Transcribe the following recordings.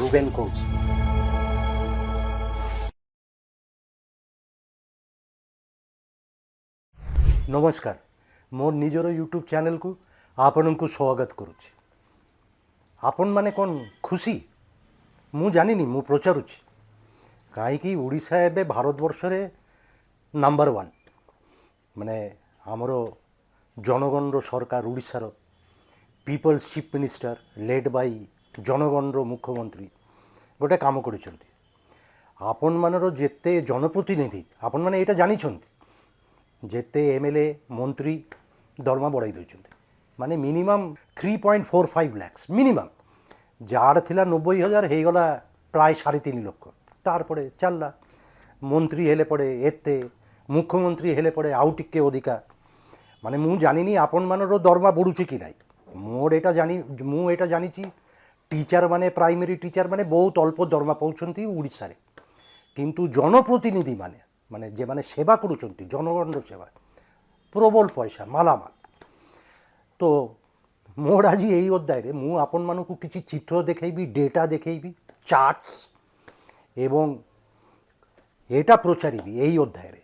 Ruben কৌশি। ନମସ୍କାର, ମୋର ନିଜର ୟୁଟ୍ୟୁବ୍ ଚ୍ୟାନେଲ୍କୁ ଆପଣଙ୍କୁ ସ୍ୱାଗତ କରୁଛି। ଆପଣମାନେ କ'ଣ ଖୁସି? ମୁଁ ଜାଣିନି, ମୁଁ ପଚାରୁଛି। କାହିଁକି ଓଡ଼ିଶା ଏବେ ଭାରତବର୍ଷରେ ନମ୍ବର ୱାନ୍, ମାନେ ଆମର ଜନଗଣର ସରକାର, ଓଡ଼ିଶାର people's chief minister led by ଜନଗଣର ମୁଖ୍ୟମନ୍ତ୍ରୀ ଗୋଟେ କାମ କରିଛନ୍ତି। ଆପଣମାନର ଯେତେ ଜନପ୍ରତିନିଧି, ଆପଣମାନେ ଏଇଟା ଜାଣିଛନ୍ତି, ଯେତେ MLA ମନ୍ତ୍ରୀ ଦରମା ବଢ଼ାଇ ଦେଉଛନ୍ତି, ମାନେ ମିନିମମ୍ 3.45 ଲାକ୍ସ ମିନିମମ୍। ଯାହାର ଥିଲା 90,000 ହେଇଗଲା ପ୍ରାୟ 3.5 ଲକ୍ଷ। ତାରପରେ ଚାଲିଲା, ମନ୍ତ୍ରୀ ହେଲେ ପଡ଼େ ଏତେ, ମୁଖ୍ୟମନ୍ତ୍ରୀ ହେଲେ ପଡ଼େ ଆଉ ଟିକେ ଅଧିକା। ମାନେ ମୁଁ ଜାଣିନି ଆପଣମାନର ଦରମା ବଢ଼ୁଛି କି ନାହିଁ। ମୁଁ ଏଇଟା ଜାଣିଛି, ଟିଚର୍ ମାନେ, ପ୍ରାଇମେରୀ ଟିଚର୍ ମାନେ ବହୁତ ଅଳ୍ପ ଦରମା ପାଉଛନ୍ତି ଓଡ଼ିଶାରେ, କିନ୍ତୁ ଜନପ୍ରତିନିଧି ମାନେ ଯେମାନେ ସେବା କରୁଛନ୍ତି, ଜନଗଣର ସେବା, ପ୍ରବଳ ପଇସା, ମାଲାମାଲ। ତ ମୋର ଆଜି ଏଇ ଅଧ୍ୟାୟରେ ମୁଁ ଆପଣମାନଙ୍କୁ କିଛି ଚିତ୍ର ଦେଖାଇବି, ଡେଟା ଦେଖାଇବି, ଚାର୍ଟସ୍, ଏବଂ ଏଇଟା ପଚାରିବି ଏଇ ଅଧ୍ୟାୟରେ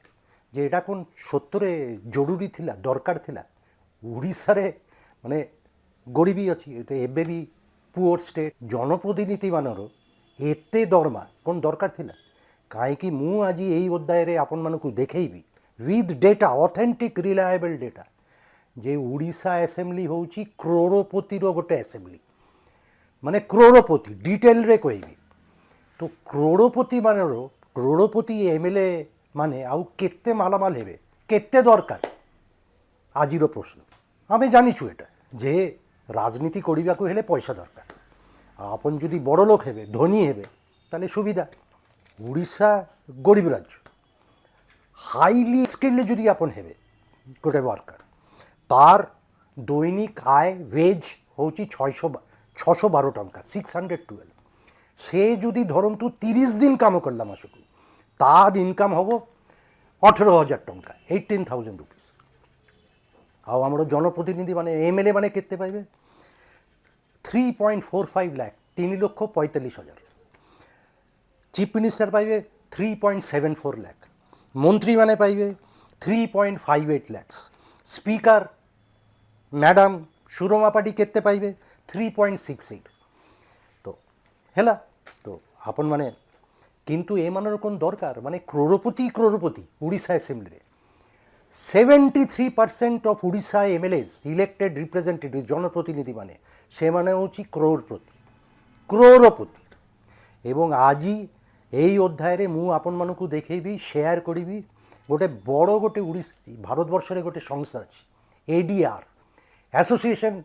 ଯେ ଏଇଟା କ'ଣ ସତରେ ଜରୁରୀ ଥିଲା, ଦରକାର ଥିଲା। ଓଡ଼ିଶାରେ ମାନେ ଗରିବୀ ଅଛି, ଏବେ ବି ପୁଅର୍ ଷ୍ଟେଟ୍, ଜନପ୍ରତିନିଧିମାନର ଏତେ ଦରମା କ'ଣ ଦରକାର ଥିଲା? କାହିଁକି ମୁଁ ଆଜି ଏଇ ଅଧ୍ୟାୟରେ ଆପଣମାନଙ୍କୁ ଦେଖାଇବି with data, authentic reliable data, ଯେ ଓଡ଼ିଶା ଆସେମ୍ବଲି ହେଉଛି କ୍ରୋଡ଼ପତିର ଗୋଟେ ଆସେମ୍ବଲି। ମାନେ କ୍ରୋଡ଼ପତି, ଡିଟେଲରେ କହିବି ତ କ୍ରୋଡ଼ପତି MLA ମାନେ ଆଉ କେତେ ମାଲାମାଲ ହେବେ, କେତେ ଦରକାର? ଆଜିର ପ୍ରଶ୍ନ। ଆମେ ଜାଣିଛୁ ଏଇଟା ଯେ ରାଜନୀତି କରିବାକୁ ହେଲେ ପଇସା ଦରକାର। ଆପଣ ଯଦି ବଡ଼ ଲୋକ ହେବେ, ଧନୀ ହେବେ, ତାହେଲେ ସୁବିଧା। ଓଡ଼ିଶା ଗରିବ ରାଜ୍ୟ। ହାଇଲି ସ୍କିଲ୍ଡ ଯଦି ଆପଣ ହେବେ ଗୋଟେ ୱାର୍କର, ତାର ଦୈନିକ ଆୟ ୱେଜ୍ ହେଉଛି 612 ଟଙ୍କା, 612। ସେ ଯଦି ଧରନ୍ତୁ 30 ଦିନ କାମ କଲା ମାସକୁ, ତାର ଇନକମ୍ ହେବ 18,000 ଟଙ୍କା, 18,000 ରୁପିଜ୍। ଆଉ ଆମର ଜନପ୍ରତିନିଧି ମାନେ, MLA ମାନେ କେତେ ପାଇବେ? 3.45 ଲାખ, 3,45,000। চিফ মিনিস্টার পাইবে 3.74 লাখ, মন্ত্রী মানে পাইবে 3.58 লাক্স, স্পিকার ম্যাডাম সুরমা পাটি কেতে পাইবে 3.68। তো হেলা, তো আপন মানে কিন্তু এমানের কোন দরকার? মানে ক্রোড়পতি উড়িষ্যা অ্যাসেম্বলিরে 73% of Orissa MLAs elected representative, জনপ্রতিনিধি মানে সেমানে হচ্ছে ক্রোড়পতি। এবং আজি এই অধ্যাୟରେ ମୁଁ ଆପଣମାନଙ୍କୁ ଦେଖେଇବି, ସେୟାର କରିବି ଗୋଟେ ବଡ଼ ଗୋଟେ ଭାରତବର୍ଷରେ ଗୋଟେ ସଂସ୍ଥା ଅଛି, ADR, association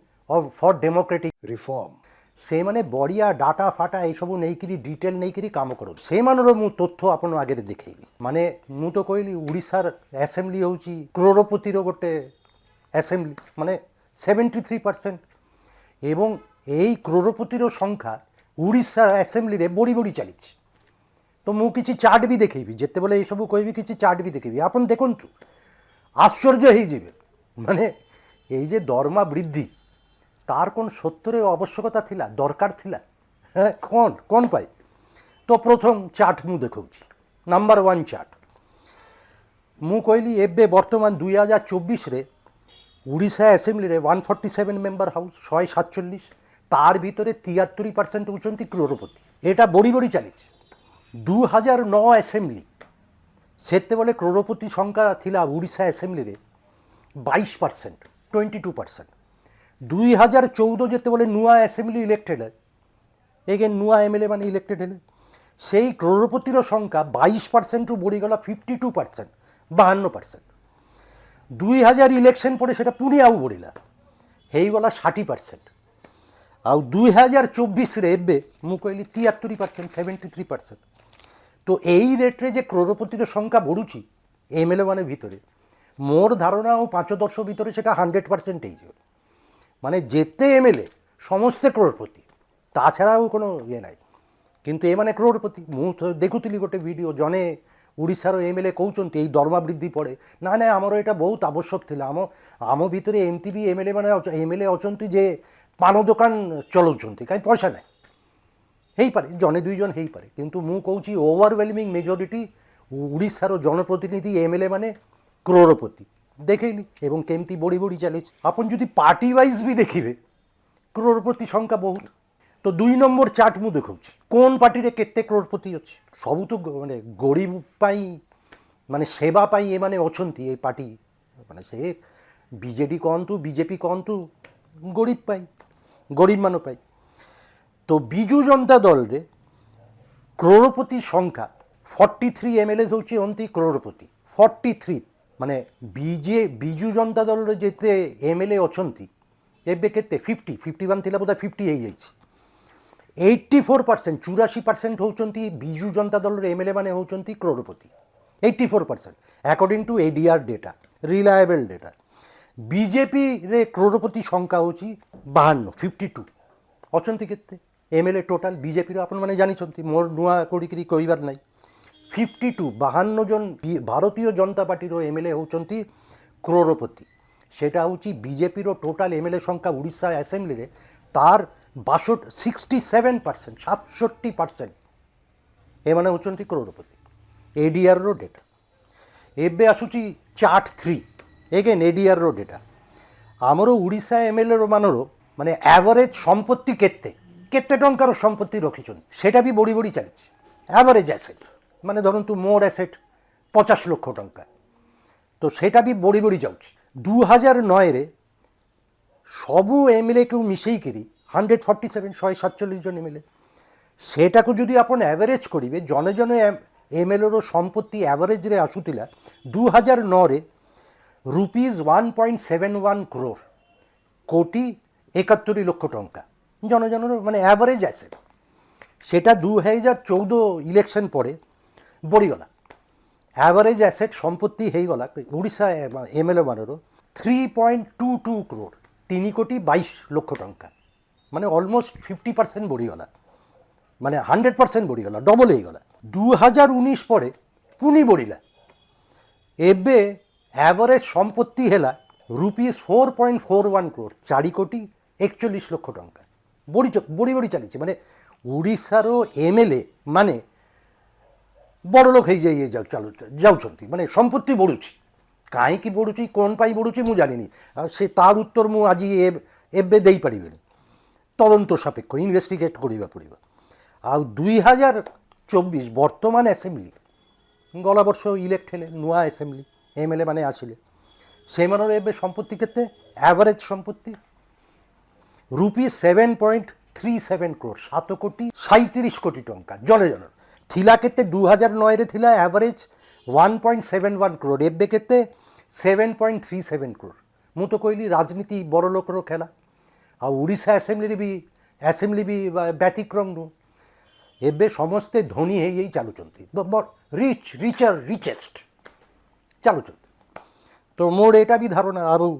for democratic reform. ସେମାନେ ବଢ଼ିଆ ଡାଟା ଫାଟା ଏସବୁ ନେଇକିରି, ଡିଟେଲ୍ ନେଇକିରି କାମ କରନ୍ତି। ସେମାନଙ୍କର ମୁଁ ତଥ୍ୟ ଆପଣ ଆଗରେ ଦେଖେଇବି। ମାନେ ମୁଁ ତ କହିଲି ଓଡ଼ିଶାର ଆସେମ୍ବଲି ହେଉଛି କ୍ରୋଡ଼ପତିର ଗୋଟେ ଆସେମ୍ବଲି, ମାନେ 73%। ଏବଂ এই ক্রোড়পতির সংখ্যা ଓଡ଼ିଶା ଆସେମ୍ବଲିରେ ବଢ଼ି ବଢ଼ି ଚାଲିଛି। ତ ମୁଁ କିଛି ଚାର୍ଟ ବି ଦେଖେଇବି, ଯେତେବେଳେ ଏସବୁ କହିବି କିଛି ଚାର୍ଟ ବି ଦେଖେଇବି। ଆପଣ ଦେଖନ୍ତୁ, ଆଶ୍ଚର୍ଯ୍ୟ ହେଇଯିବେ। ମାନେ এই যে দরমা বৃদ্ধি, তার কোন সত্যরে আবশ্যকতা ଥିଲା, দরকার ଥିଲା? হ্যাঁ, কোন পাই? তো প্রথম চার্ট ମୁଁ ଦେଖାଉଛି, ନମ୍ବର 1 ଚାର୍ଟ। ମୁଁ କହିଲି ଏବେ ବର୍ତ୍ତମାନ 2024ରେ ଓଡ଼ିଶା ଆସେମ୍ବଲିରେ 147 মেম্বার হাউস, 147, তার ভিতরে 73% হচ্ছেন ক্রোড়পতি। এটা বড়ি বড়ি চালিছে। 2009 আসেম্বলি, সেতবেলে ক্রোড়পতি সংখ্যা লা ଓଡ଼ିଶା ଆସେମ୍ବଲିରେ 22%, 22%। 2014 যেতবেলে নূয়া আসেম্বলি ইলেক্টেড হয়, এগেন নূয়া MLA মানে ইলেক্টেড হলে, সেই ক্রোড়পতির সংখ্যা 22%রু বড়িগলা 52%, 52%। 2000 ইলেকশন পরে সেটা পুଣି ଆଉ ବଢ଼ିଲା, ହେଇଗଲା 60%। ଆଉ 2024ରେ ଏବେ ମୁଁ କହିଲି 73%, 73%। তো এই রেট্রে যে ক্রোড়পতির সংখ্যা বড়ুছি MLA মানে ভিতরে, মোর ধারণা ও 5-10 ভিতরে সেটা 100% ହେଇଯିବ। মানে যেতে MLA ସମସ୍ତେ ক্রোড়পতি, তাছাড়াও কোনো ইয়ে নাই। কিন্তু এମାନେ ক্রোড়পতি। ମୁଁ ଦେଖୁଥିଲି ଗୋଟେ ଭିଡ଼ିଓ, ଜଣେ ଓଡ଼ିଶାର MLA କହୁଛନ୍ତି ଏଇ ଦରମା ବୃଦ୍ଧି ପଡ଼େ, ନା ଆମର ଏଇଟା ବହୁତ ଆବଶ୍ୟକ ଥିଲା। ଆମ ଭିତରେ ଏମିତି ବି MLA ଅଛନ୍ତି ଯେ ପାନ ଦୋକାନ ଚଲାଉଛନ୍ତି, କାହିଁ ପଇସା ନାହିଁ। ହେଇପାରେ ଜଣେ ଦୁଇ ଜଣ ହେଇପାରେ, କିନ୍ତୁ ମୁଁ କହୁଛି ଓଭରୱେଲମିଂ ମେଜରିଟି ଓଡ଼ିଶାର ଜନପ୍ରତିନିଧି ଏମଏଲଏ ମାନେ କ୍ରୋଡ଼ପତି ଦେଖେଇଲି এবং କେମିତି ବଢ଼ି ବଢ଼ି ଚାଲିଛି। ଆପଣ ଯଦି ପାର୍ଟି ୱାଇଜ୍ ବି ଦେଖିବେ କ୍ରୋଡ଼ପତି ସଂଖ୍ୟା ବହୁତ। ତ 2 নম্বর ଚାର୍ଟ ମୁଁ ଦେଖାଉଛି কোন ପାର୍ଟିରେ କେତେ କ୍ରୋଡ଼ପତି ଅଛି। ସବୁ ତ ମାନେ ଗରିବ ପାଇଁ ମାନେ ସେବା ପାଇଁ ଏମାନେ ଅଛନ୍ତି ଏ ପାର୍ଟି, ମାନେ ସେ ବିଜେଡି କହନ୍ତୁ ବିଜେପି କହନ୍ତୁ ଗରିବ ପାଇଁ ଗରିବମାନଙ୍କ ପାଇଁ। তো ବିଜୁ ଜନତା ଦଳରେ କ୍ରୋଡ଼ପତି ସଂଖ୍ୟା 43 এমএলএ ହେଉଛି ଅନ୍ତି କ୍ରୋଡ଼ପତି 43। ମାନେ ବିଜୁ ଜନତା ଦଳରେ ଯେତେ ଏମଏଲଏ ଅଛନ୍ତି ଏବେ କେତେ 51 ଥିଲା ବୋଧେ 50 ହେଇଯାଇଛି। 84% 84% ହେଉଛନ୍ତି ବିଜୁ ଜନତା ଦଳର ଏମଏଲଏ ମାନେ ହେଉଛନ୍ତି କ୍ରୋଡ଼ପତି 84% according to ADR data, reliable data. ବିଜେପିରେ କ୍ରୋଡ଼ପତି ସଂଖ୍ୟା ହେଉଛି 52 52 ଅଛନ୍ତି କେତେ ଏମଏଲଏ ଟୋଟାଲ ବିଜେପିର ଆପଣମାନେ ଜାଣିଛନ୍ତି, ମୋର ନୂଆ କରିକି କହିବାର ନାହିଁ। 52 জন ଭାରତୀୟ ଜନତା ପାର୍ଟିର ଏମଏଲଏ ହେଉଛନ୍ତି କ୍ରୋଡ଼ପତି। সেটা হচ্ছে বিজেপির টোটাল এমএলএ সংখ্যা উড়িষ্যা আসেম্বলিরে তার 67% 67% এমানে হচ্ছেন ক্ରୋଡ଼ପତି এডিআর ডেটা। এবে আসুচি চার্ট 3 এগেন এডিআর ডেটা। আমার উড়িষ্যা এমএলএ মানর মানে অ্যাভারেজ সম্পত্তি কেতে কেতে টঙ্কার সম্পত্তি রখিছেন সেটা বি বড়ি বড়ি চালিছে। অ্যাভারেজ অ্যাসেট মানে ধরুন তু মোর অ্যাসেট 50 লক্ষ টঙ্কা, তো সেটা বি বড়ি বড়ি যাচ্ছে। 2009 সবু এমএলএ কেউ মিশেইকি 147 147 জন এমএলএ, সেটাকে যদি আপনার অ্যাভারেজ করবে জনে জনে এমএলএর সম্পত্তি অ্যাভারেজরে আসুলা 2009 রুপিজ 1.71 crore কোটি 71 লক্ষ টঙ্কা জনজনের মানে অ্যাভারেজ অ্যাসেট। সেটা 2014 ইলেকশন পরে বড়িগলা অ্যাভারেজ অ্যাসেট সম্পত্তি হয়েগলা উড়িষ্যা এমএলএ মানেরও 3.22 crore 3 কোটি 22 লক্ষ টঙ্কা, মানে অলমোস্ট 50% বড়িগলা, মানে 100% বড়িগলা, ডবল হয়েগলা। 2019 পরে পুনি বড়িলা, এবে অ্যাভারেজ সম্পত্তি হেলা রুপিজ 4.41 crore 4 কোটি 41 লক্ষ টঙ্কা বড়ি বড়ি বড়ি চালিছে। মানে ଓଡ଼ିଶାର ଏମଏଲଏ ମାନେ ବଡ଼ ଲୋକ ହେଇଯାଇ ଯାଉଛନ୍ତି, ମାନେ ସମ୍ପତ୍ତି ବଢ଼ୁଛି। କାହିଁକି ବଢ଼ୁଛି କ'ଣ ପାଇଁ ବଢ଼ୁଛି ମୁଁ ଜାଣିନି, ଆଉ ସେ ତାର ଉତ୍ତର ମୁଁ ଆଜି ଏବେ ଦେଇପାରିବିନି, ତଦନ୍ତ ସାପେକ୍ଷ ଇନଭେଷ୍ଟିଗେଟ୍ କରିବାକୁ ପଡ଼ିବ। ଆଉ 2024 ବର୍ତ୍ତମାନ ଆସେମ୍ବଲି ଗଲା ବର୍ଷ ଇଲେକ୍ଟ ହେଲେ ନୂଆ ଆସେମ୍ବଲି ଏମଏଲଏ ମାନେ ଆସିଲେ, ସେମାନଙ୍କର ଏବେ ସମ୍ପତ୍ତି କେତେ ଆଭରେଜ ସମ୍ପତ୍ତି রুপিজ 7.37 crore 7 কোটি 37 কোটি টঙ্কা জনে জনের থিলা কেতে 2009 থিলা অ্যাভারেজ 1.71 crore এবে কেতে 7.37 crore। ମୁଁ ତ କହିଲି ରାଜନୀତି ବଡ଼ ଲୋକର ଖେଲା, ଆଉ ଓଡ଼ିଶା ଆସେମ୍ବଲି ବି ବ୍ୟତିକ୍ରମ ନୁହଁ। ଏବେ ସମସ୍ତେ ଧନୀ ହେଇ ଚାଲୁଛନ୍ତି, ରିଚେଷ୍ଟ ଚାଲୁଛନ୍ତି। ତ ମୋର ଏଇଟା ବି ଧାରଣା ଆଉ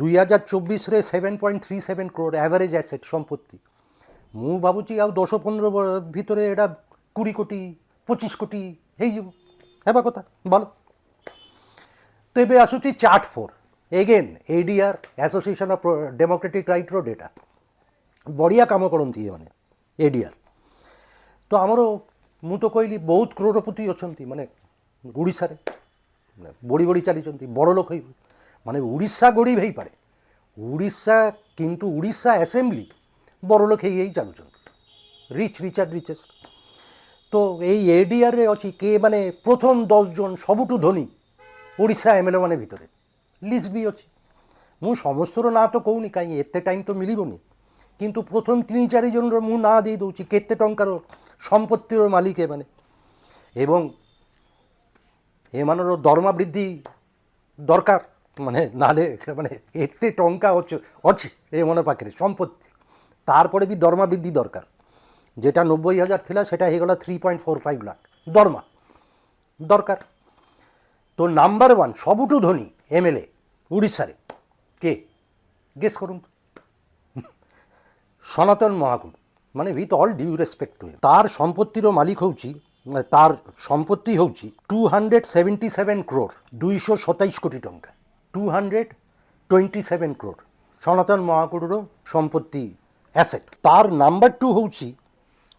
2024 7.37 crore অ্যাভারেজ অ্যাসেট সম্পত্তি, ମୁଁ ଭାବୁଛି ଆଉ 10-15 ଭିତରେ ଏଇଟା 20 କୋଟି 25 କୋଟି ହେଇଯିବ, ହେବା କଥା ଭଲ। ତ ଏବେ ଆସୁଛି chart 4 again ADR association of democratic ରାଇଟ୍ର ଡେଟା। ବଢ଼ିଆ କାମ କରନ୍ତି ଏମାନେ ଏଡିଆର୍। ତ ଆମର ମୁଁ ତ କହିଲି ବହୁତ କ୍ରୋଡ଼ପତି ଅଛନ୍ତି ମାନେ ଓଡ଼ିଶାରେ, ବଢ଼ି ବଢ଼ି ଚାଲିଛନ୍ତି ବଡ଼ ଲୋକ ହେଇ, মানে উড়িষ্যা গরিব হইপারে উড়িষ্যা, কিন্তু উড়িষ্যা আসেম্বলি বড় লোক হয়ে চালুଛନ୍ତି, রিচেস্ট। তো এই এডিআরে অছি কে মানে প্রথম 10 জন ସବୁଠୁ ধনী ଓଡ଼ିଶା ଏମଏଲଏ ମାନେ ଭିତରେ লিস্ট ବି ଅଛି। ମୁଁ ସମସ୍ତର ନାଁ ତ କହୁନି, କାହିଁ ଏତେ ଟାଇମ୍ ତ ମିଳିବନି, କିନ୍ତୁ ପ୍ରଥମ 3-4 ଜଣର ମୁଁ ନାଁ ଦେଇ ଦେଉଛି କେତେ ଟଙ୍କାର ସମ୍ପତ୍ତିର ମାଲିକ ଏମାନେ, ଏବଂ ଏମାନର ଦରମା ବୃଦ୍ଧି ଦରକାର, মানে নাহলে মানে এতে টঙ্কা ଅଛି এমন পাখে সম্পত্তি, তারপরে বি দরমা বৃদ্ধি দরকার। যেটা 90,000 ଥିଲା সেটা হয়ে গেল 3.45 লাখ দরমা দরকার। তো নাম্বার 1 ସବୁଠୁ ধনী এমএলএ উড়িষ্যারে কে গেস করুন? সনাতন মহাকুড়, মানে উইথ অল ডিউ রেসপেক্ট, তার সম্পত্তির মালিক হচ্ছে তার সম্পত্তি হচ্ছে 277 crore 227 কোটি টঙ্কা 227 crore সনাতন মহাকুড়র সম্পত্তি অ্যাসেট। তার নাম্বার 2 হচ্ছে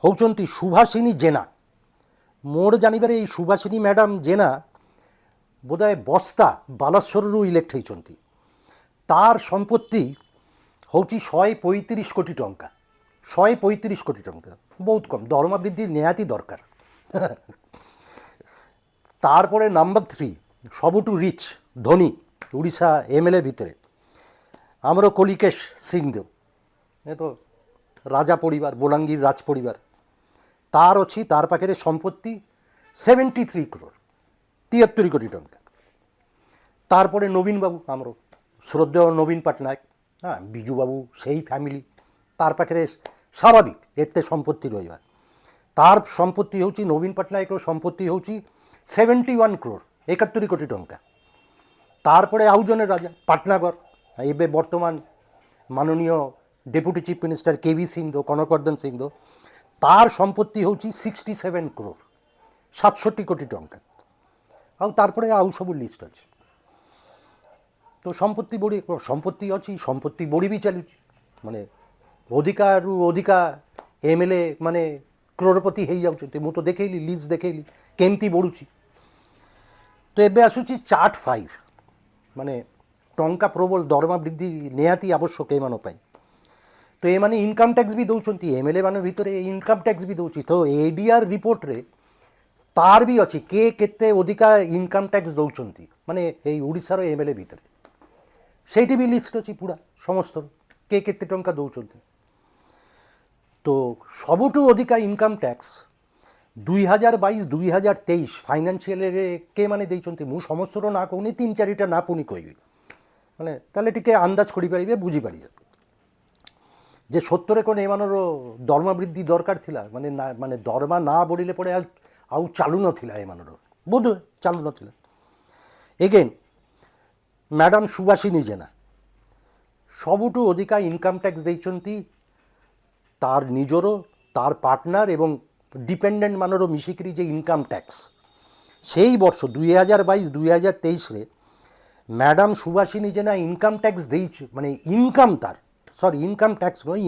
ହେଉଛନ୍ତି ସୁଭାଷିନୀ ଜେନା। ମୋର ଜାଣିବାରେ ଏଇ ସୁଭାଷିନୀ ମ୍ୟାଡ଼ାମ୍ ଜେନା ବୋଧହୁଏ ବସ୍ତା ବାଲେଶ୍ୱରରୁ ଇଲେକ୍ଟ ହେଇଛନ୍ତି। ତାର ସମ୍ପତ୍ତି ହେଉଛି 135 କୋଟି ଟଙ୍କା। 135 କୋଟି ଟଙ୍କା ବହୁତ କମ୍, ଦରମା ବୃଦ୍ଧି ନିହାତି ଦରକାର। ତାরপরে নাম্বার 3 ସବୁଠୁ ରିଚ୍ ଧନୀ ଓଡ଼ିଶା ଏମ୍ଏଲ୍ଏ ଭିତରେ ଆମର କଲିକେଶ ସିଂଦେଓ, ଏ ତ রাজা পরিবার, বলাঙ্গীর রাজ পরিবার। তার অছি তার পাখে সম্পত্তি 73 crore, 73 কোটি টঙ্কা। তারপরে নবীনবাবু, আমার শ্রদ্ধেয় নবীন পটনায়ক, হ্যাঁ, বিজুবাবু সেই ফ্যামিলি, তার পাখে স্বাভাবিক এতে সম্পত্তি রহবা। তার সম্পত্তি হচ্ছে নবীন পটনায়কর সম্পত্তি হচ্ছে 71 crore, 71 কোটি টঙ্কা। তারপরে আউ জনে রাজা পাটনাগর, এবে বর্তমান মাননীয় deputy chief minister KV Singh Deo, Kanak Vardhan Singh Deo, তার সম্পত্তি হচ্ছে 67 crore, 67 কোটি টঙ্কা। ଆଉ ତାରପରେ ଆଉ ସବୁ ଲିଷ୍ଟ ଅଛି। ତ ସମ୍ପତ୍ତି ବଢ଼ି, ସମ୍ପତ୍ତି ଅଛି, ସମ୍ପତ୍ତି ବଢ଼ି ବି ଚାଲୁଛି। ମାନେ ଅଧିକାରୁ ଅଧିକା ଏମ୍ଏଲ୍ଏ ମାନେ କ୍ରୋଡ଼ପତି ହେଇଯାଉଛନ୍ତି। ମୁଁ ତ ଦେଖେଇଲି, ଲିଷ୍ଟ ଦେଖେଇଲି କେମିତି ବଢ଼ୁଛି। ତ ଏବେ ଆସୁଛି ଚାର୍ଟ 5, ମାନେ ଟଙ୍କା ପ୍ରବଳ, ଦରମା ବୃଦ୍ଧି ନିହାତି ଆବଶ୍ୟକ ଏମାନଙ୍କ ପାଇଁ। ତ ଏମାନେ ଇନକମ୍ ଟ୍ୟାକ୍ସ ବି ଦେଉଛନ୍ତି, ଏମ୍ଏଲ୍ଏ ମାନଙ୍କ ଭିତରେ ଇନକମ୍ ଟ୍ୟାକ୍ସ ବି ଦେଉଛି। ତ ଏଡିଆର୍ ରିପୋର୍ଟରେ ତାର ବି ଅଛି କେ କେତେ ଅଧିକା ଇନକମ୍ ଟ୍ୟାକ୍ସ ଦେଉଛନ୍ତି, ମାନେ ଏଇ ଓଡ଼ିଶାର ଏମ୍ଏଲ୍ଏ ଭିତରେ। ସେଇଠି ବି ଲିଷ୍ଟ ଅଛି ପୁରା ସମସ୍ତ କେ କେତେ ଟଙ୍କା ଦେଉଛନ୍ତି। ତ ସବୁଠୁ ଅଧିକା ଇନକମ୍ ଟ୍ୟାକ୍ସ 2022-2023 ଫାଇନାନ୍ସିଆଲରେ କେ ମାନେ ଦେଇଛନ୍ତି। ମୁଁ ସମସ୍ତର ନାଁ କହୁନି, 3-4ଟା ନାଁ ପୁଣି କହିବି, ମାନେ ତାହେଲେ ଟିକେ ଅନ୍ଦାଜ କରିପାରିବେ, ବୁଝିପାରିବେ ଯେ ସତରେ କ'ଣ ଏମାନର ଦରମା ବୃଦ୍ଧି ଦରକାର ଥିଲା। ମାନେ ଦରମା ନା ବଢ଼ିଲେ ପଡ଼େ ଆଉ ଚାଲୁନଥିଲା ଏମାନର, ବୋଧହୁଏ ଚାଲୁନଥିଲା। ଏଗେନ୍ ମ୍ୟାଡ଼ାମ୍ ସୁଭାଷିନୀ ଜେନା ସବୁଠୁ ଅଧିକା ଇନକମ୍ ଟ୍ୟାକ୍ସ ଦେଇଛନ୍ତି ତାର ନିଜର, ତାର ପାର୍ଟନର ଏବଂ ডিপেন্ডেন্ট মানেরও মিশিকি যে ইনকাম ট্যাক্স, সেই বর্ষ 2022-2023 ম্যাডাম সুভাষিনী জেনা ইনকাম ট্যাক্স দিয়েছে, মানে ইনকাম তার, সরি ইনকাম ট্যাক্স নয়,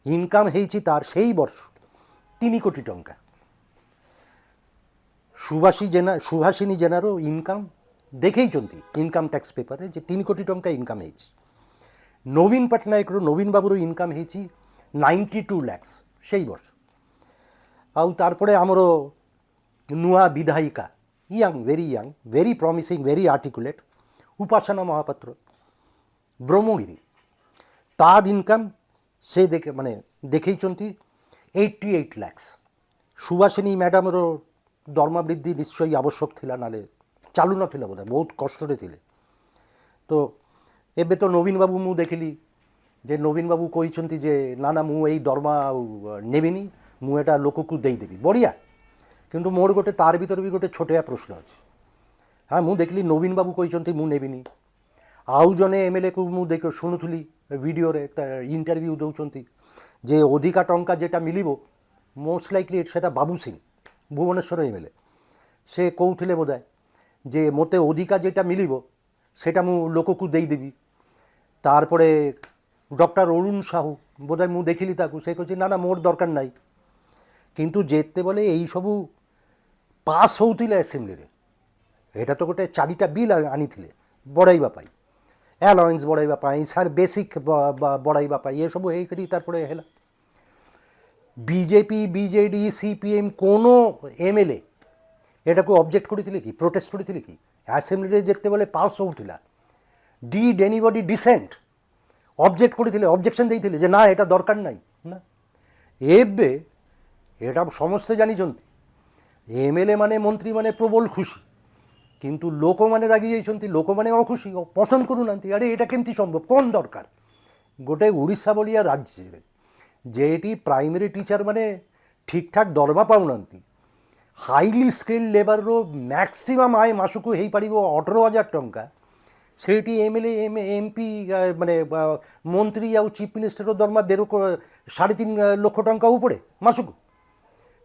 ইনকাম হয়েছে তার সেই বর্ষ 3 কোটি টঙ্কা। সুভাষিনী জেনারও ইনকাম দেখেইଛନ୍ତି ইনকাম ট্যাক্স পেপারে যে 3 কোটি টঙ্কা ইনকাম হয়েছে। নবীন পটনায়কর, নবীন বাবুর ইনকাম হয়েছে 92 lakhs সেই বর্ষ। ଆଉ ତାରପରେ ଆମର ନୂଆ ବିଧାୟିକା, ୟଙ୍ଗ, ଭେରି ପ୍ରମିସିଂ, ଭେରି ଆର୍ଟିକୁଲେଟ୍, ଉପାସନା ମହାପାତ୍ର, ବ୍ରହ୍ମଗିରି। ତାର ଇନକମ୍ ସେ ମାନେ ଦେଖେଇଛନ୍ତି 88 lakhs। ସୁଭାଷିନୀ ମ୍ୟାଡ଼ାମର ଦରମା ବୃଦ୍ଧି ନିଶ୍ଚୟ ଆବଶ୍ୟକ ଥିଲା, ନହେଲେ ଚାଲୁନଥିଲା ବୋଧେ, ବହୁତ କଷ୍ଟରେ ଥିଲେ। ତ ଏବେ ତ ନବୀନ ବାବୁ ମୁଁ ଦେଖିଲି ଯେ ନବୀନ ବାବୁ କହିଛନ୍ତି ଯେ ନା ନା ମୁଁ ଏଇ ଦରମା ଆଉ ନେବିନି, ମୁଁ ଏଟା ଲୋକକୁ ଦେଇଦେବି। ବଢ଼ିଆ, କିନ୍ତୁ ମୋର ଗୋଟେ ତାର ଭିତରେ ବି ଗୋଟେ ଛୋଟିଆ ପ୍ରଶ୍ନ ଅଛି। ହଁ, ମୁଁ ଦେଖିଲି ନବୀନ ବାବୁ କହିଛନ୍ତି ମୁଁ ନେବିନି। ଆଉ ଜଣେ ଏମ୍ଏଲ୍ଏକୁ ମୁଁ ଶୁଣୁଥିଲି ଭିଡ଼ିଓରେ ଇଣ୍ଟରଭ୍ୟୁ ଦେଉଛନ୍ତି ଯେ ଅଧିକା ଟଙ୍କା ଯେଟା ମିଳିବ, ମୋଷ୍ଟ ଲାଇକଲି ସେଟା ବାବୁ ସିଂ, ଭୁବନେଶ୍ୱର ଏମ୍ଏଲ୍ଏ, ସେ କହୁଥିଲେ ବୋଧେ ଯେ ମୋତେ ଅଧିକା ଯେଟା ମିଳିବ ସେଟା ମୁଁ ଲୋକକୁ ଦେଇଦେବି। ତାରପରେ ଡକ୍ଟର ଅରୁଣ ସାହୁ ବୋଧେ ମୁଁ ଦେଖିଲି ତାକୁ, ସେ କହୁଛି ନା ନା ମୋର ଦରକାର ନାହିଁ। କିନ୍ତୁ ଯେତେବେଳେ ଏଇସବୁ ପାସ୍ ହେଉଥିଲେ ଆସେମ୍ବଲିରେ, ଏଇଟା ତ ଗୋଟେ 4ଟା ବିଲ୍ ଆଣିଥିଲେ ବଢ଼ାଇବା ପାଇଁ, ଆଲାଏନ୍ସ ବଢ଼ାଇବା ପାଇଁ, ସାର୍ ବେସିକ୍ ବଢ଼ାଇବା ପାଇଁ, ଏସବୁ ହେଇକରି ତାରପରେ ହେଲା। ବିଜେପି, ବିଜେଡ଼ି, সিপিএম কোনো এমএলএ এটাকে অবজেক্ট করেছিল কি, প্রোটেস্ট করেছিল কি? আসেম্বলিরে যেতেবেলে পাস হউଥିଲା, ডিড এনিবডি ডিসেন্ট অবজেক্ট করেছিল, অবজেকশন দিয়েছিল যে না এটা দরকার নাই না। ଏବେ এটা ସମସ୍ତେ ଜାଣିଛନ୍ତି ଏମ୍ଏଲ୍ଏ ମାନେ, ମନ୍ତ୍ରୀ ମାନେ ପ୍ରବଳ ଖୁସି, କିନ୍ତୁ ଲୋକମାନେ ରାଗି ଯାଇଛନ୍ତି, ଲୋକମାନେ ଅଖୁସି, ପସନ୍ଦ କରୁନାହାନ୍ତି। ଆରେ ଏଇଟା କେମିତି ସମ୍ଭବ, କ'ଣ ଦରକାର? ଗୋଟେ ଓଡ଼ିଶା ଭଳିଆ ରାଜ୍ୟରେ যেটি প্রাইমেরি টিচার মানে ঠিকঠাক দরমা পাউনাহাନ୍ତି, হাইলি স্কিল্ড লেবরর ম্যাক্সিমাম আয় মাসକୁ ହେଇପାରିବ 18,000 ଟଙ୍କା, ସେଇଠି ଏମ୍ଏଲ୍ଏ, ଏମ୍ପି ମାନେ ମନ୍ତ୍ରୀ ଆଉ ଚିଫ୍ ମିନିଷ୍ଟରର ଦରମା 3.5 ଲକ୍ଷ ଟଙ୍କା ଉପରେ ମାସକୁ।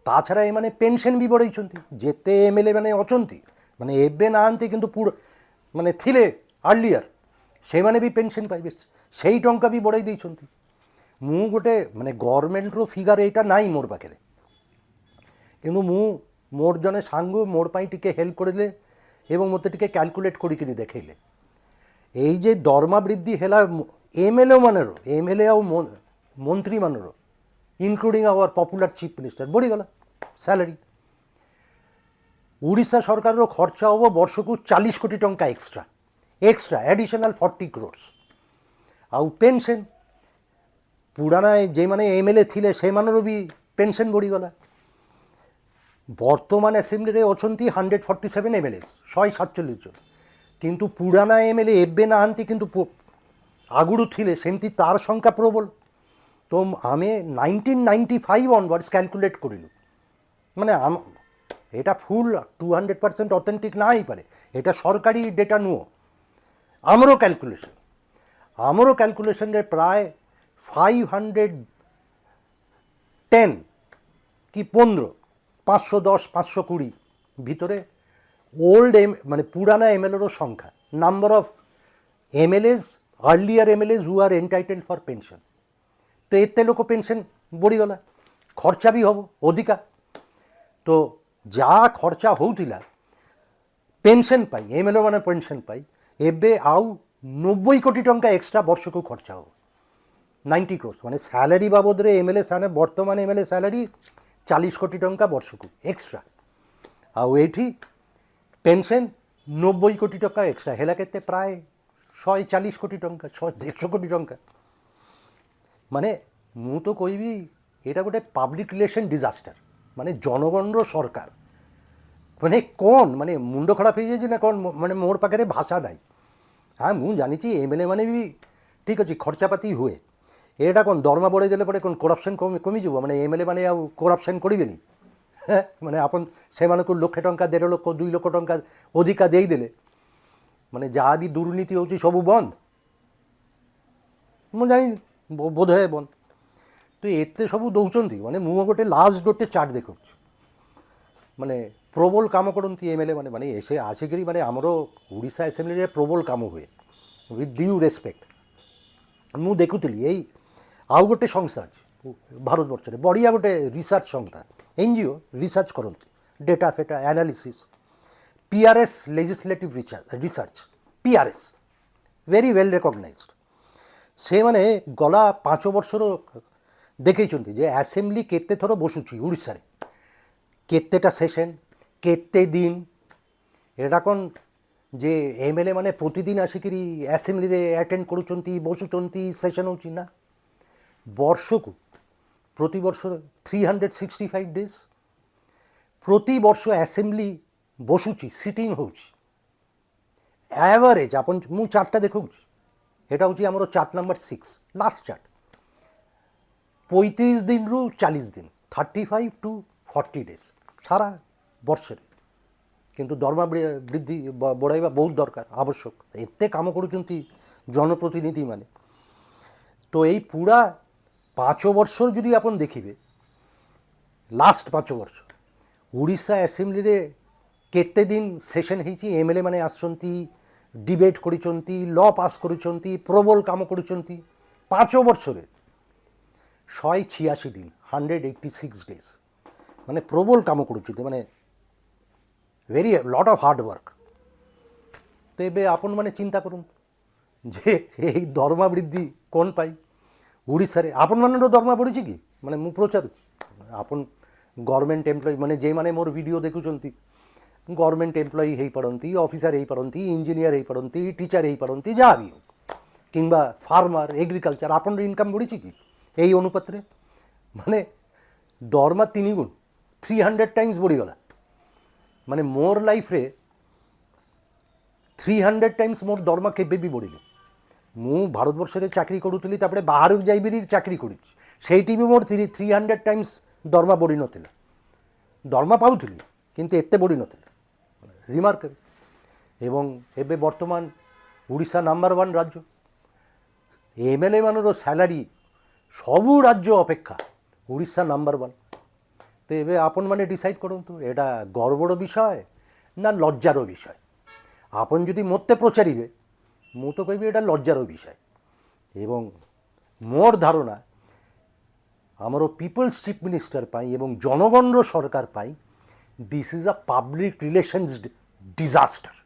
ତା ଛଡ଼ା ଏମାନେ ପେନସନ୍ ବି ବଢ଼େଇଛନ୍ତି। ଯେତେ ଏମ୍ଏଲ୍ଏ ମାନେ ଅଛନ୍ତି, ମାନେ ଏବେ ନାହାନ୍ତି କିନ୍ତୁ ମାନେ ଥିଲେ ଆର୍ଲିୟର, ସେମାନେ ବି ପେନସନ୍ ପାଇବେ, ସେଇ ଟଙ୍କା ବି ବଢ଼େଇ ଦେଇଛନ୍ତି। ମୁଁ ଗୋଟେ ମାନେ ଗଭର୍ଣ୍ଣମେଣ୍ଟର ଫିଗର ଏଇଟା ନାହିଁ ମୋର ପାଖରେ, କିନ୍ତୁ ମୁଁ ମୋର ଜଣେ ସାଙ୍ଗ ମୋର ପାଇଁ ଟିକେ ହେଲ୍ପ କରିଲେ ଏବଂ ମୋତେ ଟିକେ କ୍ୟାଲକୁଲେଟ୍ କରିକିରି ଦେଖେଇଲେ ଏଇ ଯେ ଦରମା ବୃଦ୍ଧି ହେଲା ଏମ୍ଏଲ୍ଏ ମାନର, ଏମ୍ଏଲ୍ଏ ଆଉ ମନ୍ତ୍ରୀମାନର including our popular chief minister ବଢ଼ିଗଲା ସ୍ୟାଲାରୀ। ଓଡ଼ିଶା ସରକାରର ଖର୍ଚ୍ଚ ହେବ ବର୍ଷକୁ 40 କୋଟି ଟଙ୍କା ଏକ୍ସଟ୍ରା ଆଡ଼ିସନାଲ୍ 40 crores। ଆଉ ପେନ୍ସନ୍ ପୁରାଣା ଯେଉଁମାନେ ଏମ୍ଏଲ୍ଏ ଥିଲେ ସେମାନର ବି ପେନ୍ସନ୍ ବଢ଼ିଗଲା। ବର୍ତ୍ତମାନ ଆସେମ୍ବଲିରେ ଅଛନ୍ତି 147 MLA, 147 জন, କିନ୍ତୁ ପୁରାଣା ଏମ୍ଏଲ୍ଏ ଏବେ ନାହାନ୍ତି, କିନ୍ତୁ ଆଗରୁ ଥିଲେ ସେମିତି ତାର ସଂଖ୍ୟା ପ୍ରବଳ। তো ଆମେ 1995 অনওয়ার্ডস ক্যালকুলেট করিলু, মানে এটা ফুল 200% অথেন্টিক না হইপারে, এটা সরকারি ডেটা নুহ, আমারও ক্যালকুলেশনে প্রায় 510 কি 15, 510, 520 ভিতরে ওল্ড মানে পুরানা এমএলএরও সংখ্যা, number of MLAs, earlier MLAs who are entitled for pension. তো এতে লোক পেনশন বড়িগলা, খরচা ବି ହେବ ଅଧିକା। ତ ଯାହା ଖର୍ଚ୍ଚା ହେଉଥିଲା ପେନ୍ସନ୍ ପାଇଁ, ଏମ୍ଏଲ୍ଏ ମାନେ ପେନ୍ସନ୍ ପାଇଁ, ଏବେ ଆଉ 90 କୋଟି ଟଙ୍କା ଏକ୍ସଟ୍ରା ବର୍ଷକୁ ଖର୍ଚ୍ଚା ହେବ, 90 crores। ମାନେ ସ୍ୟାଲାରୀ ବାବଦରେ ଏମ୍ଏଲ୍ଏ ବର୍ତ୍ତମାନ ଏମ୍ଏଲ୍ଏ ସ୍ୟାଲାରୀ 40 କୋଟି ଟଙ୍କା ବର୍ଷକୁ ଏକ୍ସଟ୍ରା, ଆଉ ଏଇଠି ପେନ୍ସନ୍ 90 କୋଟି ଟଙ୍କା ଏକ୍ସଟ୍ରା ହେଲା କେତେ, ପ୍ରାୟ 140 କୋଟି ଟଙ୍କା, 150 କୋଟି ଟଙ୍କା। মানে ମୁଁ ତ କହିବି ଏଇଟା ଗୋଟେ ପବ୍ଲିକ୍ ରିଲେସନ୍ ଡିଜାଷ୍ଟର, ମାନେ ଜନଗଣର ସରକାର। ମାନେ କ'ଣ, ମାନେ ମୁଣ୍ଡ ଖରାପ ହେଇଯାଇଛି ନା କ'ଣ, ମାନେ ମୋର ପାଖରେ ଭାଷା ନାହିଁ। ହଁ ମୁଁ ଜାଣିଛି ଏମ୍ଏଲ୍ଏ ମାନେ ବି ଠିକ୍ ଅଛି ଖର୍ଚ୍ଚାପାତି ହୁଏ, ଏଇଟା କ'ଣ ଦରମା ବଢ଼େଇ ଦେଲେ ପରେ କ'ଣ କରପ୍ସନ୍ କମିଯିବ, ମାନେ ଏମ୍ଏଲ୍ଏ ମାନେ ଆଉ କରପ୍ସନ୍ କରିବେନି? ମାନେ ଆପଣ ସେମାନଙ୍କୁ 1,00,000 ଟଙ୍କା, 1.5 ଲକ୍ଷ, 2 ଲକ୍ଷ ଟଙ୍କା ଅଧିକା ଦେଇଦେଲେ ମାନେ ଯାହା ବି ଦୁର୍ନୀତି ହେଉଛି ସବୁ ବନ୍ଦ? ମୁଁ ଜାଣିନି, ବୋଧହୁଏ ବନ୍ଦ। ତ ଏତେ ସବୁ ଦେଉଛନ୍ତି, ମାନେ ମୁଁ ଗୋଟେ ଲାଷ୍ଟ ଗୋଟେ ଚାର୍ଟ ଦେଖାଉଛି, ମାନେ ପ୍ରବଳ କାମ କରନ୍ତି ଏମ୍ଏଲ୍ଏ ମାନେ, ମାନେ ସେ ଆସିକରି ମାନେ ଆମର ଓଡ଼ିଶା ଆସେମ୍ବଲିରେ ପ୍ରବଳ କାମ ହୁଏ, ୱିଥ୍ ଡ୍ୟୁ ରେସ୍ପେକ୍ଟ। ମୁଁ ଦେଖୁଥିଲି ଏଇ ଆଉ ଗୋଟେ ସଂସ୍ଥା ଅଛି ଭାରତବର୍ଷରେ, ବଢ଼ିଆ ଗୋଟେ ରିସର୍ଚ୍ଚ ସଂସ୍ଥା, ଏନ୍ଜିଓ ରିସର୍ଚ୍ଚ କରନ୍ତି, ଡେଟା ଫେଟା analysis, PRS legislative research, PRS very well recognised. ସେମାନେ ଗଲା 5 ବର୍ଷର ଦେଖେଇଛନ୍ତି ଯେ ଆସେମ୍ବଲି କେତେ ଥର ବସୁଛି ଓଡ଼ିଶାରେ, କେତେଟା ସେସନ୍, କେତେ ଦିନ। ଏଇଟା କ'ଣ ଯେ ଏମ୍ଏଲ୍ଏ ମାନେ ପ୍ରତିଦିନ ଆସିକିରି ଆସେମ୍ବଲିରେ ଆଟେଣ୍ଡ କରୁଛନ୍ତି, ବସୁଛନ୍ତି, ସେସନ୍ ହେଉଛି ନା। ବର୍ଷକୁ ପ୍ରତିବର୍ଷ 365 days ପ୍ରତିବର୍ଷ ଆସେମ୍ବଲି ବସୁଛି, ସିଟିଂ ହେଉଛି। ଆଭରେଜ ଆପଣ ମୁଁ ଚାର୍ଟଟା ଦେଖାଉଛି, এটা হচ্ছে আমার চার্ট নাম্বার 6, লাস্ট চার্ট। 35 দিনরু 40 দিন, 35 to 40 days সারা বর্ষরে। কিন্তু দরমা বৃদ্ধি বড়াইবা বহুত দরকার, আবশ্যক, এতে কাম করুଛନ୍ତି জনপ্রতিনিধি মানে। তো এই পুরা 5 বর্ষর যদি আপন দেখিবে, লাস্ট 5 বর্ষ ওড়িশা আসেম্বলিরে কেতে দিন সেশন হয়েছি, এমএলএ মানে আসছন্তি, ডিবেট করিছন্তি, ল পাস করিছন্তি, প্রবল কাম করিছন্তি। 5 বর্ষরে 186 দিন, 186 days, মানে প্রবল কাম করুଛନ୍ତି, মানে very lot of hard work. তো এবে আপন মানে চিন্তা করুন যে এই দরমা বৃদ্ধি কোন পাই ଓଡ଼ିଶାରେ। ଆପଣମାନଙ୍କର ଦରମା ବଢ଼ିଛି କି? ମାନେ ମୁଁ ପଚାରୁଛି, ଆପଣ ଗଭର୍ଣ୍ଣମେଣ୍ଟ ଏମ୍ପ୍ଲୟି ମାନେ ଯେଉଁମାନେ ମୋର ଭିଡ଼ିଓ ଦେଖୁଛନ୍ତି ଗଭର୍ଣ୍ଣମେଣ୍ଟ ଏମ୍ପ୍ଲୟି ହେଇପାରନ୍ତି, ଅଫିସର ହେଇପାରନ୍ତି, ଇଞ୍ଜିନିୟର ହେଇପାରନ୍ତି, ଟିଚର ହେଇପାରନ୍ତି, ଯାହା ବି ହଉ, କିମ୍ବା ଫାର୍ମର, ଏଗ୍ରିକଲଚର, ଆପଣଙ୍କର ଇନକମ୍ ବଢ଼ିଛି କି ଏଇ ଅନୁପାତରେ? ମାନେ ଦରମା 3 ଗୁଣ, 300 times ବଢ଼ିଗଲା। ମାନେ ମୋର ଲାଇଫରେ 300 times ମୋର ଦରମା କେବେ ବି ବଢ଼ିନି। ମୁଁ ଭାରତବର୍ଷରେ ଚାକିରି କରୁଥିଲି, ତାପରେ ବାହାରକୁ ଯାଇବି ଚାକିରି କରିଛି, ସେଇଠି ବି ମୋର 300 times ଦରମା ବଢ଼ି ନଥିଲା। ଦରମା ପାଉଥିଲି କିନ୍ତୁ ଏତେ ବଢ଼ି ନଥିଲା, ରିମାର୍କେବଲ୍। ଏବଂ ଏବେ ବର୍ତ୍ତମାନ ଓଡ଼ିଶା ନମ୍ବର 1 ରାଜ୍ୟ, ଏମ୍ଏଲ୍ଏ ମାନର ସ୍ୟାଲାରୀ ସବୁ ରାଜ୍ୟ ଅପେକ୍ଷା ଓଡ଼ିଶା ନମ୍ବର 1। ତ ଏବେ ଆପଣମାନେ ଡିସାଇଡ଼୍ କରନ୍ତୁ, ଏଇଟା ଗର୍ବର ବିଷୟ ନା ଲଜ୍ଜାର ବିଷୟ? ଆପଣ ଯଦି ମୋତେ ପଚାରିବେ, ମୁଁ ତ କହିବି ଏଇଟା ଲଜ୍ଜାର ବିଷୟ। ଏବଂ ମୋର ଧାରଣା ଆମର ପିପଲ୍ସ ଚିଫ୍ ମିନିଷ୍ଟର ପାଇଁ ଏବଂ ଜନଗଣର ସରକାର ପାଇଁ this is a public relations disaster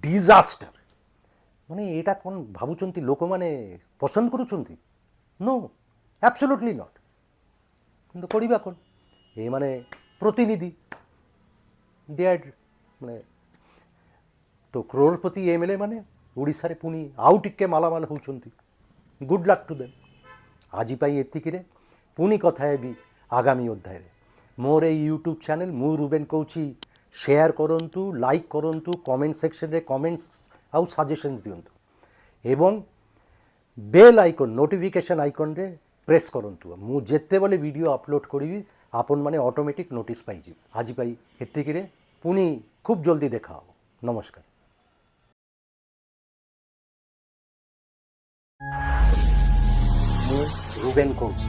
disaster. ମାନେ ଏଇଟା କ'ଣ ଭାବୁଛନ୍ତି ଲୋକମାନେ ପସନ୍ଦ କରୁଛନ୍ତି? No, absolutely not. କିନ୍ତୁ କରିବା କ'ଣ? ଏମାନେ ପ୍ରତିନିଧି ଡିଆଡ୍ ମାନେ ତ କ୍ରୋଡ଼ପତି ଏମ୍ଏଲ୍ଏ ମାନେ ଓଡ଼ିଶାରେ ପୁଣି ଆଉ ଟିକେ ମାଲାମାଲ ହେଉଛନ୍ତି। Good luck to them. ଆଜି ପାଇଁ ଏତିକିରେ, ପୁଣି କଥା ହେବି ଆଗାମୀ ଅଧ୍ୟାୟରେ। ମୋର ଏଇ ୟୁଟ୍ୟୁବ୍ ଚ୍ୟାନେଲ୍ ମୁଁ ରୁବେନ୍ କହୁଛି, ସେୟାର କରନ୍ତୁ, ଲାଇକ୍ କରନ୍ତୁ, କମେଣ୍ଟ ସେକ୍ସନରେ କମେଣ୍ଟସ୍ ଆଉ ସଜେସନ୍ସ ଦିଅନ୍ତୁ ଏବଂ ବେଲ୍ ଆଇକନ୍ ନୋଟିଫିକେସନ୍ ଆଇକନ୍ରେ ପ୍ରେସ୍ କରନ୍ତୁ। ମୁଁ ଯେତେବେଳେ ଭିଡ଼ିଓ ଅପଲୋଡ଼ କରିବି ଆପଣମାନେ ଅଟୋମେଟିକ୍ ନୋଟିସ୍ ପାଇଯିବେ। ଆଜି ପାଇଁ ଏତିକିରେ, ପୁଣି ଖୁବ୍ ଜଲ୍ଦି ଦେଖା ହେବ। ନମସ୍କାର। ମୁଁ ରୁବେନ୍ କହୁଛି।